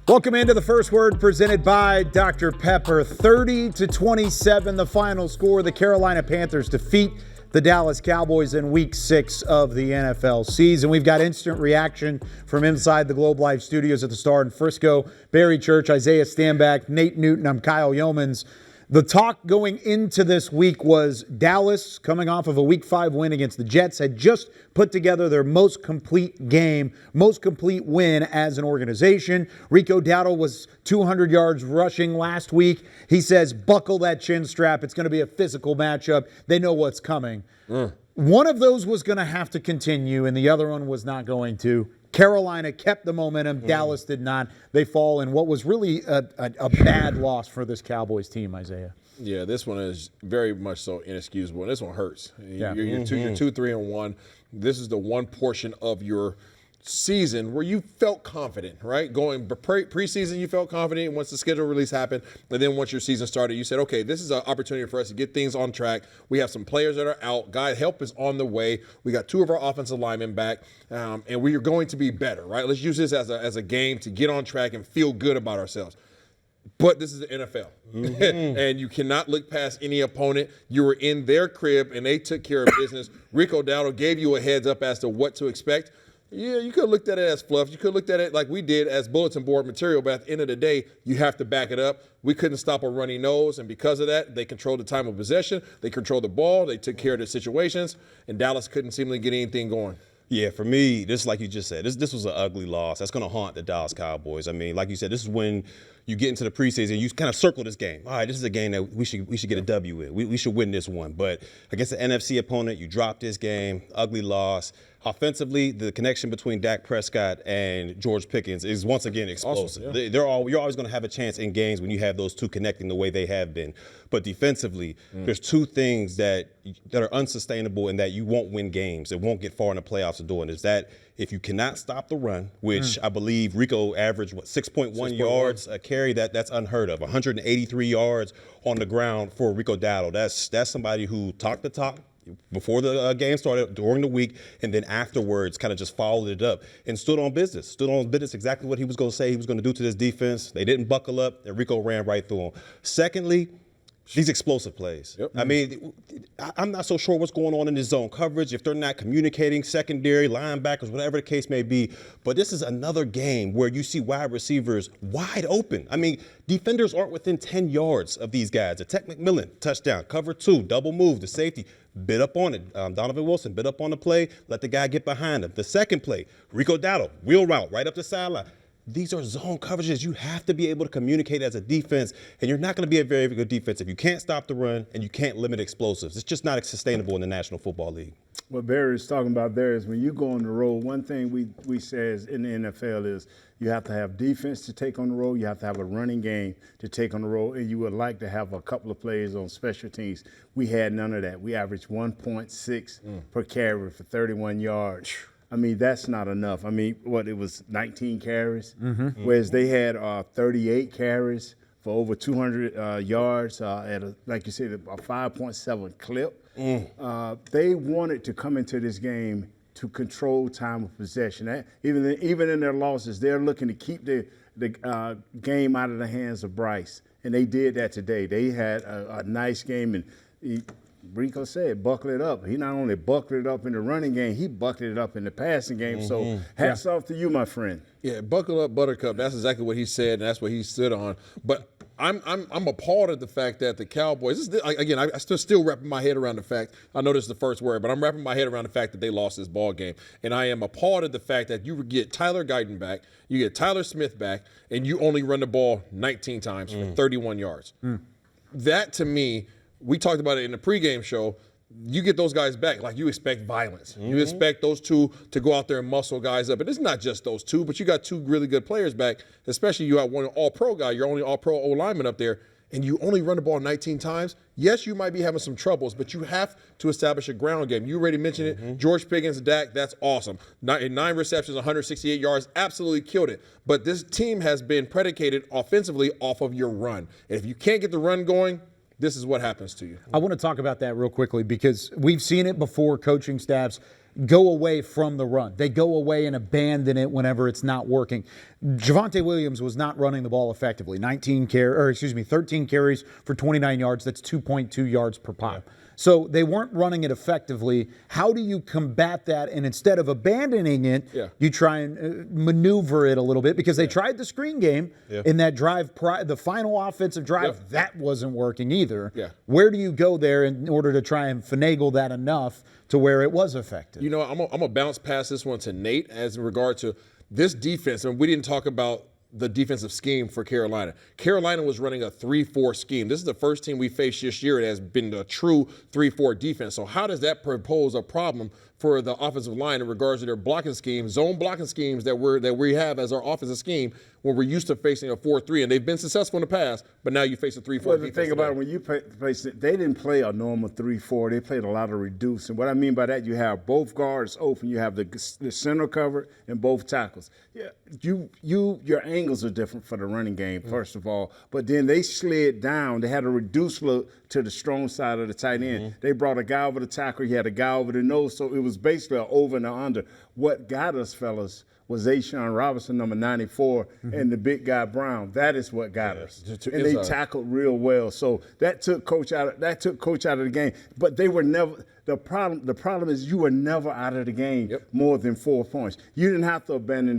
Welcome into the First Word presented by Dr. Pepper. 30-27, the final score. The Carolina Panthers defeat the Dallas Cowboys in Week 6 of the NFL season. We've got instant reaction from inside the Globe Life studios at the Star in Frisco. Barry Church, Isaiah Stanback, Nate Newton. I'm Kyle Yeomans. The talk going into this week was Dallas, coming off of a Week 5 win against the Jets, had just put together their most complete game, most complete win as an organization. Rico Dowdle was 200 yards rushing last week. He says, buckle that chin strap. It's going to be a physical matchup. They know what's coming. One of those was going to have to continue, and the other one was not going to. Carolina kept the momentum. Dallas did not. They fall in what was really a bad loss for this Cowboys team, Isaiah. Yeah, this one is very much so inexcusable, and this one hurts. Yeah. You're 2-3-1. This is the one portion of your season where you felt confident, right? Going preseason, you felt confident. Once the schedule release happened, and then once your season started, you said, okay, this is an opportunity for us to get things on track. We have some players that are out. Guy help is on the way. We got 2 of our offensive linemen back, and we are going to be better, right? Let's use this as a game to get on track and feel good about ourselves. But this is the NFL, and you cannot look past any opponent. You were in their crib, and they took care of business. Rico Dowdle gave you a heads up as to what to expect. Yeah, you could have looked at it as fluff. You could have looked at it like we did as bulletin board material, but at the end of the day, you have to back it up. We couldn't stop a runny nose, and because of that, they controlled the time of possession. They controlled the ball. They took care of the situations, and Dallas couldn't seemingly get anything going. Yeah, for me, this is like you just said, this was an ugly loss. That's going to haunt the Dallas Cowboys. I mean, like you said, this is when you get into the preseason, you kind of circle this game. All right, this is a game that we should get a W in. We should win this one. But against the NFC opponent, you drop this game, ugly loss. Offensively, the connection between Dak Prescott and George Pickens is once again explosive. Awesome, yeah. You're always going to have a chance in games when you have those two connecting the way they have been. But defensively, there's 2 things that are unsustainable and that you won't win games. It won't get far in the playoffs of doing. Is that if you cannot stop the run, which I believe Rico averaged 6.1 yards a carry, that's unheard of. 183 yards on the ground for Rico Dowdle. That's somebody who talked the talk before the game started, during the week, and then afterwards kind of just followed it up and stood on business exactly what he was going to say he was going to do to this defense. They didn't buckle up, and Rico ran right through them. Secondly, these explosive plays. Yep. I mean, I'm not so sure what's going on in this zone coverage, if they're not communicating, secondary, linebackers, whatever the case may be. But this is another game where you see wide receivers wide open. I mean, defenders aren't within 10 yards of these guys. A Tech McMillan, touchdown, cover 2, double move, the safety, bit up on it. Donovan Wilson bit up on the play, let the guy get behind him. The second play, Rico Dowdle, wheel route, right up the sideline. These are zone coverages. You have to be able to communicate as a defense, and you're not going to be a very, very good defense if you can't stop the run and you can't limit explosives. It's just not sustainable in the National Football League. What Barry is talking about there is when you go on the road, one thing we says in the NFL is you have to have defense to take on the road, you have to have a running game to take on the road, and you would like to have a couple of plays on special teams. We had none of that. We averaged 1.6 per carry for 31 yards. I mean, that's not enough. I mean, it was 19 carries, whereas they had 38 carries for over 200 yards at, like you said, a 5.7 clip. They wanted to come into this game to control time of possession. Even in their losses, they're looking to keep the game out of the hands of Bryce, and they did that today. They had a nice game, and Rico said, buckle it up. He not only buckled it up in the running game, he buckled it up in the passing game. So hats off to you, my friend. Yeah, buckle up, Buttercup. That's exactly what he said, and that's what he stood on. But I'm appalled at the fact that the Cowboys, again, I still wrapping my head around the fact, I know this is the first word, but I'm wrapping my head around the fact that they lost this ball game. And I am appalled at the fact that you get Tyler Guyton back, you get Tyler Smith back, and you only run the ball 19 times for 31 yards. That, to me, we talked about it in the pregame show. You get those guys back, like you expect violence. You expect those 2 to go out there and muscle guys up. And it's not just those 2, but you got 2 really good players back, especially you got one all-pro guy, your only all-pro O-lineman up there, and you only run the ball 19 times. Yes, you might be having some troubles, but you have to establish a ground game. You already mentioned it. George Pickens, Dak, that's awesome. 9 receptions, 168 yards, absolutely killed it. But this team has been predicated offensively off of your run. And if you can't get the run going, this is what happens to you. I want to talk about that real quickly because we've seen it before. Coaching staffs go away from the run. They go away and abandon it whenever it's not working. Javonte Williams was not running the ball effectively. 13 carries for 29 yards. That's 2.2 yards per pop. Yeah. So they weren't running it effectively. How do you combat that? And instead of abandoning it, you try and maneuver it a little bit because they tried the screen game in that drive, the final offensive drive. That wasn't working either. Where do you go there in order to try and finagle that enough to where it was effective? You know, I'm going to bounce past this one to Nate as in regard to this defense. And we didn't talk about the defensive scheme for Carolina. Carolina was running a 3-4 scheme. This is the first team we faced this year that has been a true 3-4 defense. So how does that propose a problem for the offensive line in regards to their blocking scheme, zone blocking schemes that we have as our offensive scheme when we're used to facing a 4-3, and they've been successful in the past, but now you face a 3-4 Well, defense. the thing about it, when you face it, they didn't play a normal 3-4. They played a lot of reduce. And what I mean by that, you have both guards open. You have the center covered and both tackles. Yeah, your angles are different for the running game, first of all. But then they slid down. They had a reduced look to the strong side of the tight end. They brought a guy over the tackle. He had a guy over the nose. So it was basically an over and an under. What got us, fellas, was Ashawn Robinson, number 94, and the big guy Brown. That is what got us. And they tackled real well. So that took coach out of the game. But they were never the problem is you were never out of the game more than 4 points. You didn't have to abandon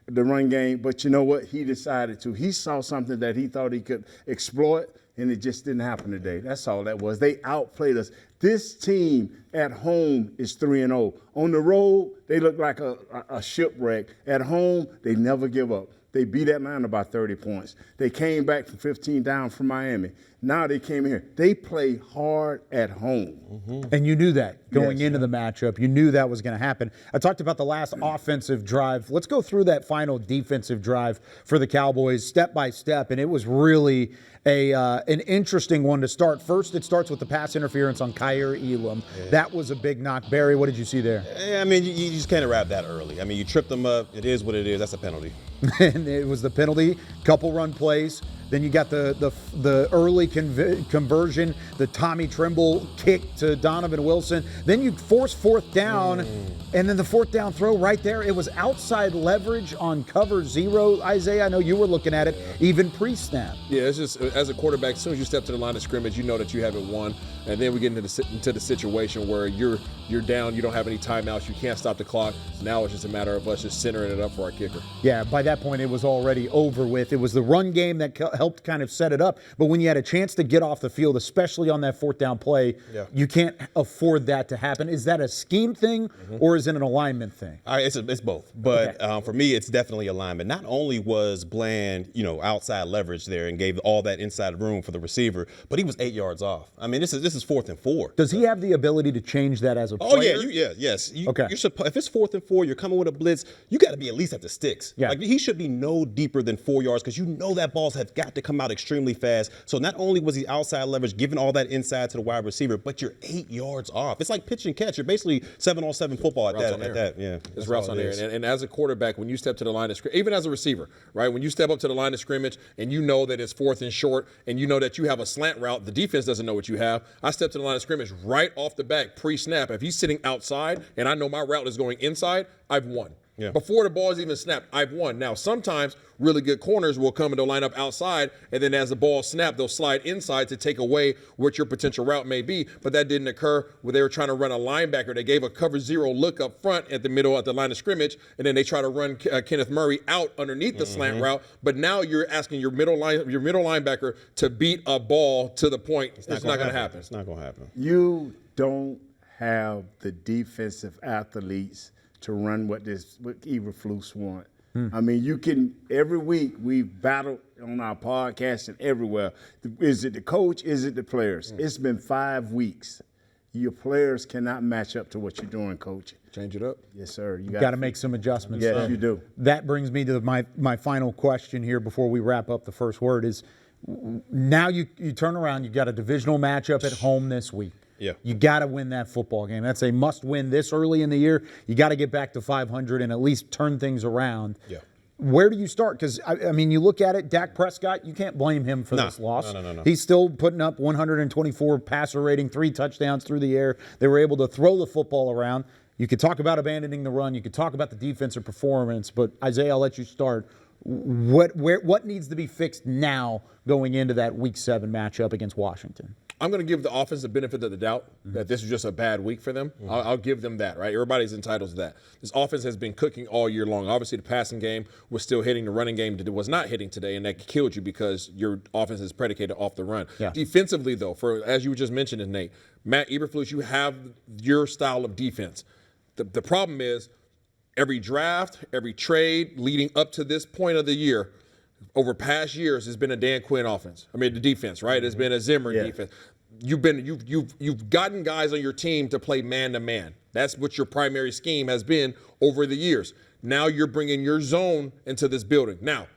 the run game, but you know what? He decided to. He saw something that he thought he could exploit, and it just didn't happen today. That's all that was. They outplayed us. This team at home is 3-0. On the road, they look like a shipwreck. At home, they never give up. They beat Atlanta by 30 points. They came back from 15 down from Miami. Now they came here. They play hard at home. And you knew that going into the matchup. You knew that was going to happen. I talked about the last offensive drive. Let's go through that final defensive drive for the Cowboys step by step, and it was really an interesting one to start. First, it starts with the pass interference on Kyer Elam. That was a big knock. Barry, what did you see there? I mean, you just can't wrap that early. I mean, you tripped them up. It is what it is. That's a penalty. And it was the penalty, couple run plays. Then you got the early conversion, the Tommy Tremble kick to Donovan Wilson. Then you force fourth down, and then the fourth down throw right there. It was outside leverage on cover zero. Isaiah, I know you were looking at it, even pre-snap. Yeah, it's just as a quarterback, as soon as you step to the line of scrimmage, you know that you haven't won. And then we get into the situation where you're down, you don't have any timeouts, you can't stop the clock. Now it's just a matter of us just centering it up for our kicker. Yeah, by that point it was already over with. It was the run game that helped kind of set it up. But when you had a chance to get off the field, especially on that fourth down play, you can't afford that to happen. Is that a scheme thing or is it an alignment thing? All right, it's both. But for me, it's definitely alignment. Not only was Bland, outside leverage there and gave all that inside room for the receiver, but he was 8 yards off. I mean, this is 4th and 4. Does he have the ability to change that as a player? Oh, yes. Okay. If it's 4th and 4, you're coming with a blitz, you got to be at least at the sticks. Yeah. Like, he should be no deeper than 4 yards because that balls have got to come out extremely fast. So not only was he outside leverage, giving all that inside to the wide receiver, but you're 8 yards off. It's like pitch and catch. You're basically 7-on-7 football at that. Yeah, it's routes on there. And as a quarterback, when you step to the line of scrimmage, even as a receiver, right? When you step up to the line of scrimmage and you know that it's 4th and short and you know that you have a slant route, the defense doesn't know what you have. I step to the line of scrimmage right off the back, pre-snap. If he's sitting outside and I know my route is going inside, I've won. Yeah. Before the ball is even snapped, I've won. Now, sometimes really good corners will come and they'll line up outside, and then as the ball snapped, they'll slide inside to take away what your potential route may be. But that didn't occur where they were trying to run a linebacker. They gave a cover zero look up front at the middle at the line of scrimmage, and then they try to run Kenneth Murray out underneath the slant route. But now you're asking your middle linebacker to beat a ball to the point. It's not going to happen. It's not going to happen. You don't have the defensive athletes to run what Eberflus want. I mean, you can, every week we've battled on our podcast and everywhere. Is it the coach? Is it the players? It's been 5 weeks. Your players cannot match up to what you're doing, coach. Change it up. Yes, sir. You got to make some adjustments. Yes, you do. That brings me to my final question here before we wrap up the first word is, now you turn around, you got a divisional matchup at home this week. Yeah. You got to win that football game. That's a must-win this early in the year. You got to get back to 500 and at least turn things around. Yeah. Where do you start? Because, I mean, you look at it, Dak Prescott, you can't blame him for this loss. No. He's still putting up 124 passer rating, 3 touchdowns through the air. They were able to throw the football around. You could talk about abandoning the run. You could talk about the defensive performance. But, Isaiah, I'll let you start. What needs to be fixed now going into that Week 7 matchup against Washington? I'm going to give the offense the benefit of the doubt that this is just a bad week for them. I'll give them that, right? Everybody's entitled to that. This offense has been cooking all year long. Obviously, the passing game was still hitting. The running game was not hitting today, and that killed you because your offense is predicated off the run. Yeah. Defensively, though, as you just mentioned, Nate, Matt Eberflus, you have your style of defense. The problem is every draft, every trade leading up to this point of the year, over past years, has been a Dan Quinn offense. I mean, the defense, right? It's been a Zimmer defense. You've gotten guys on your team to play man to man. That's what your primary scheme has been over the years. Now you're bringing your zone into this building. Now,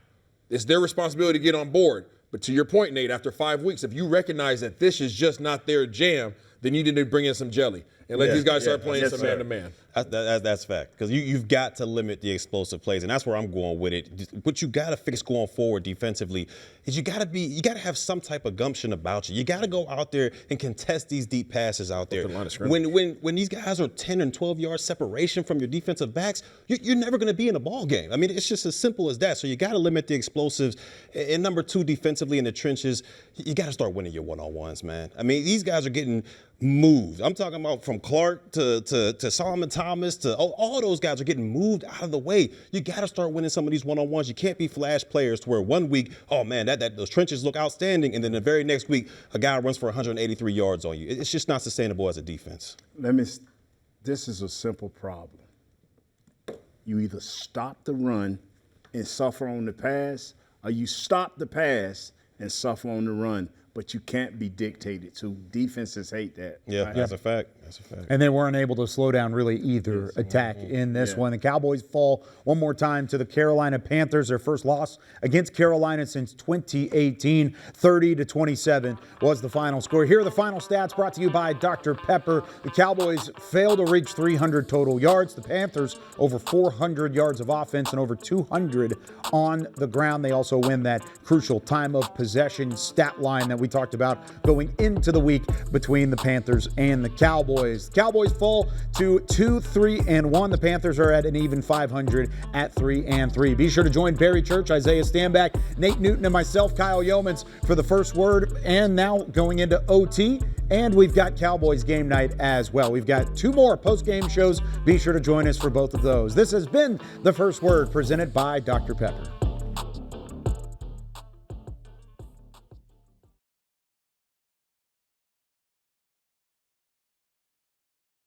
it's their responsibility to get on board. But to your point, Nate, after 5 weeks, if you recognize that this is just not their jam, then you need to bring in some jelly and let these guys start playing some man to man. That's fact, because you've got to limit the explosive plays, and that's where I'm going with it. What you got to fix going forward defensively is you got to have some type of gumption about you. You got to go out there and contest these deep passes out there. When these guys are 10 and 12 yards separation from your defensive backs, you're never going to be in a ball game. I mean, it's just as simple as that. So you got to limit the explosives. And number 2, defensively in the trenches, you got to start winning your one-on-ones, man. I mean, these guys are getting moved. I'm talking about from Clark to Solomon Thomas to all those guys are getting moved out of the way. You got to start winning some of these one-on-ones. You can't be flash players to where 1 week, oh man, those trenches look outstanding, and then the very next week a guy runs for 183 yards on you. It's just not sustainable as a defense. This is a simple problem. You either stop the run and suffer on the pass, or you stop the pass and suffer on the run. But you can't be dictated to. Defenses hate that. Yeah, right? that's a fact. And they weren't able to slow down really either attack in this one. The Cowboys fall one more time to the Carolina Panthers. Their first loss against Carolina since 2018. 30-27 was the final score. Here are the final stats brought to you by Dr. Pepper. The Cowboys failed to reach 300 total yards. The Panthers over 400 yards of offense and over 200 on the ground. They also win that crucial time of possession stat line that we talked about going into the week between the Panthers and the Cowboys. The Cowboys fall to 2-3-1. The Panthers are at an even 500 at 3-3. Be sure to join Barry Church, Isaiah Stanback, Nate Newton, and myself, Kyle Yeomans, for the first word. And now going into OT, and we've got Cowboys game night as well. We've got 2 more post-game shows. Be sure to join us for both of those. This has been the first word presented by Dr. Pepper.